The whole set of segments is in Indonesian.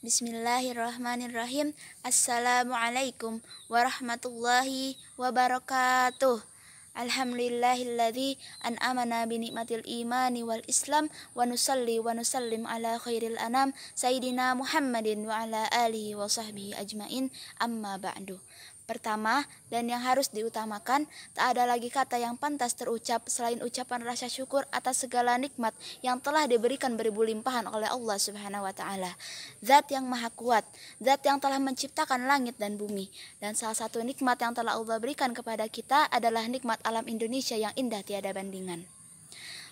Bismillahirrahmanirrahim. Assalamualaikum warahmatullahi wabarakatuh. Alhamdulillahilladzi an'amana bi nikmatil imani wal islam wa nusalli wa nusallim ala khairil anam sayyidina Muhammadin wa ala alihi wa sahbihi ajmain, amma ba'du. Pertama, dan yang harus diutamakan, tak ada lagi kata yang pantas terucap selain ucapan rasa syukur atas segala nikmat yang telah diberikan beribu limpahan oleh Allah Subhanahu wa taala. Zat yang maha kuat, zat yang telah menciptakan langit dan bumi. Dan salah satu nikmat yang telah Allah berikan kepada kita adalah nikmat alam Indonesia yang indah tiada bandingan.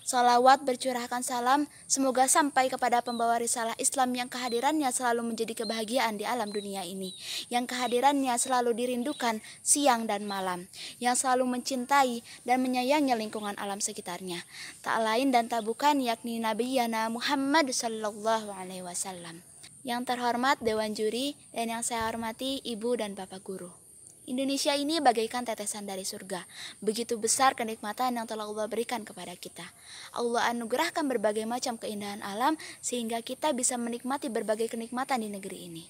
Salawat bercurahkan salam semoga sampai kepada pembawa risalah Islam yang kehadirannya selalu menjadi kebahagiaan di alam dunia ini, yang kehadirannya selalu dirindukan siang dan malam, yang selalu mencintai dan menyayangi lingkungan alam sekitarnya. Tak lain dan tak bukan yakni Nabi Yana Muhammad sallallahu alaihi wasallam. Yang terhormat Dewan Juri dan yang saya hormati Ibu dan Bapak Guru. Indonesia ini bagaikan tetesan dari surga. Begitu besar kenikmatan yang telah Allah berikan kepada kita. Allah anugerahkan berbagai macam keindahan alam sehingga kita bisa menikmati berbagai kenikmatan di negeri ini.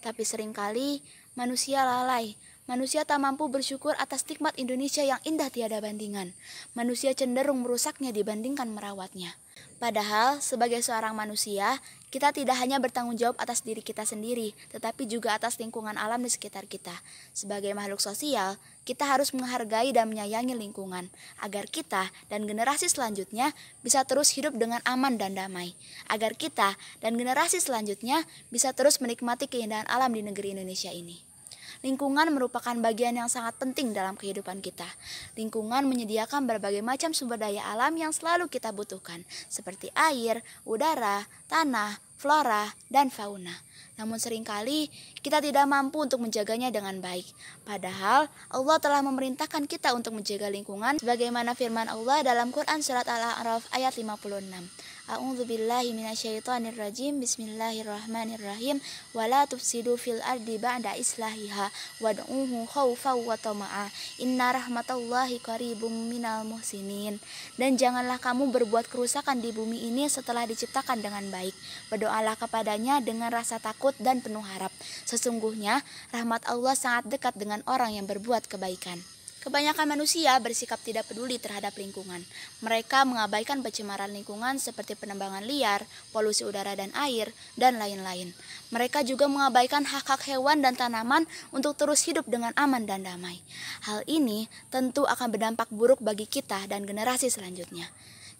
Tapi seringkali manusia lalai. Manusia tak mampu bersyukur atas nikmat Indonesia yang indah tiada bandingan. Manusia cenderung merusaknya dibandingkan merawatnya. Padahal sebagai seorang manusia, kita tidak hanya bertanggung jawab atas diri kita sendiri, tetapi juga atas lingkungan alam di sekitar kita. Sebagai makhluk sosial, kita harus menghargai dan menyayangi lingkungan, agar kita dan generasi selanjutnya bisa terus hidup dengan aman dan damai. Agar kita dan generasi selanjutnya bisa terus menikmati keindahan alam di negeri Indonesia ini. Lingkungan merupakan bagian yang sangat penting dalam kehidupan kita. Lingkungan menyediakan berbagai macam sumber daya alam yang selalu kita butuhkan, seperti air, udara, tanah, flora, dan fauna. Namun seringkali kita tidak mampu untuk menjaganya dengan baik. Padahal Allah telah memerintahkan kita untuk menjaga lingkungan sebagaimana firman Allah dalam Quran surat Al-A'raf ayat 56. A'udzubillahi minasyaitonirrajim. Bismillahirrahmanirrahim. Wala tufsidu fil ardi ba'da islahiha wad'uhu khaufan wa tama'a. Inna rahmatallahi qaribum minal muhsinin. Dan janganlah kamu berbuat kerusakan di bumi ini setelah diciptakan dengan baik. Berdoalah kepadanya dengan rasa takut dan penuh harap. Sesungguhnya rahmat Allah sangat dekat dengan orang yang berbuat kebaikan. Kebanyakan manusia bersikap tidak peduli terhadap lingkungan. Mereka mengabaikan pencemaran lingkungan seperti penebangan liar, polusi udara dan air, dan lain-lain. Mereka juga mengabaikan hak-hak hewan dan tanaman untuk terus hidup dengan aman dan damai. Hal ini tentu akan berdampak buruk bagi kita dan generasi selanjutnya.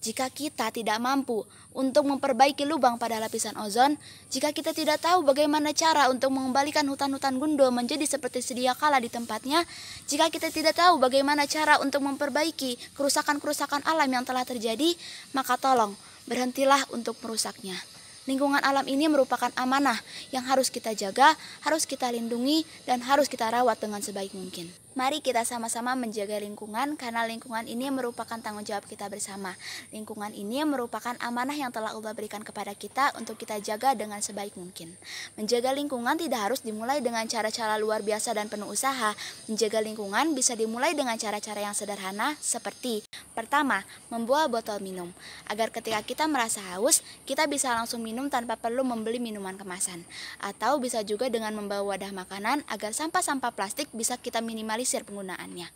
Jika kita tidak mampu untuk memperbaiki lubang pada lapisan ozon, jika kita tidak tahu bagaimana cara untuk mengembalikan hutan-hutan gundul menjadi seperti sedia kala di tempatnya, jika kita tidak tahu bagaimana cara untuk memperbaiki kerusakan-kerusakan alam yang telah terjadi, maka tolong berhentilah untuk merusaknya. Lingkungan alam ini merupakan amanah yang harus kita jaga, harus kita lindungi, dan harus kita rawat dengan sebaik mungkin. Mari kita sama-sama menjaga lingkungan karena lingkungan ini merupakan tanggung jawab kita bersama. Lingkungan ini merupakan amanah yang telah Allah berikan kepada kita untuk kita jaga dengan sebaik mungkin. Menjaga lingkungan tidak harus dimulai dengan cara-cara luar biasa dan penuh usaha. Menjaga lingkungan bisa dimulai dengan cara-cara yang sederhana seperti: pertama, membawa botol minum. Agar ketika kita merasa haus, kita bisa langsung minum tanpa perlu membeli minuman kemasan. Atau bisa juga dengan membawa wadah makanan agar sampah-sampah plastik bisa kita minimalisir penggunaannya.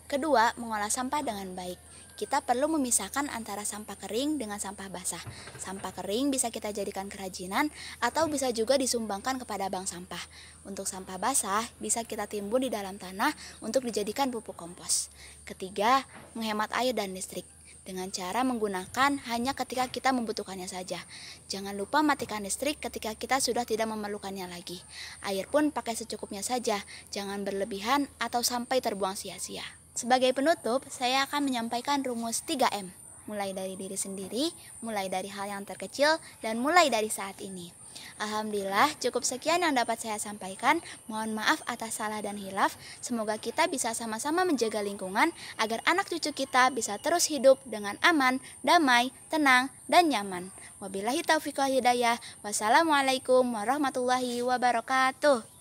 Kedua, mengolah sampah dengan baik. Kita perlu memisahkan antara sampah kering dengan sampah basah. Sampah kering bisa kita jadikan kerajinan atau bisa juga disumbangkan kepada bank sampah. Untuk sampah basah bisa kita timbun di dalam tanah untuk dijadikan pupuk kompos. Ketiga, menghemat air dan listrik. Dengan cara menggunakan hanya ketika kita membutuhkannya saja. Jangan lupa matikan listrik ketika kita sudah tidak memerlukannya lagi. Air pun pakai secukupnya saja, jangan berlebihan atau sampai terbuang sia-sia. Sebagai penutup, saya akan menyampaikan rumus 3M. Mulai dari diri sendiri, mulai dari hal yang terkecil, dan mulai dari saat ini. Alhamdulillah, cukup sekian yang dapat saya sampaikan. Mohon maaf atas salah dan hilaf. Semoga kita bisa sama-sama menjaga lingkungan agar anak cucu kita bisa terus hidup dengan aman, damai, tenang, dan nyaman. Wabillahi taufiq wal hidayah. Wassalamualaikum warahmatullahi wabarakatuh.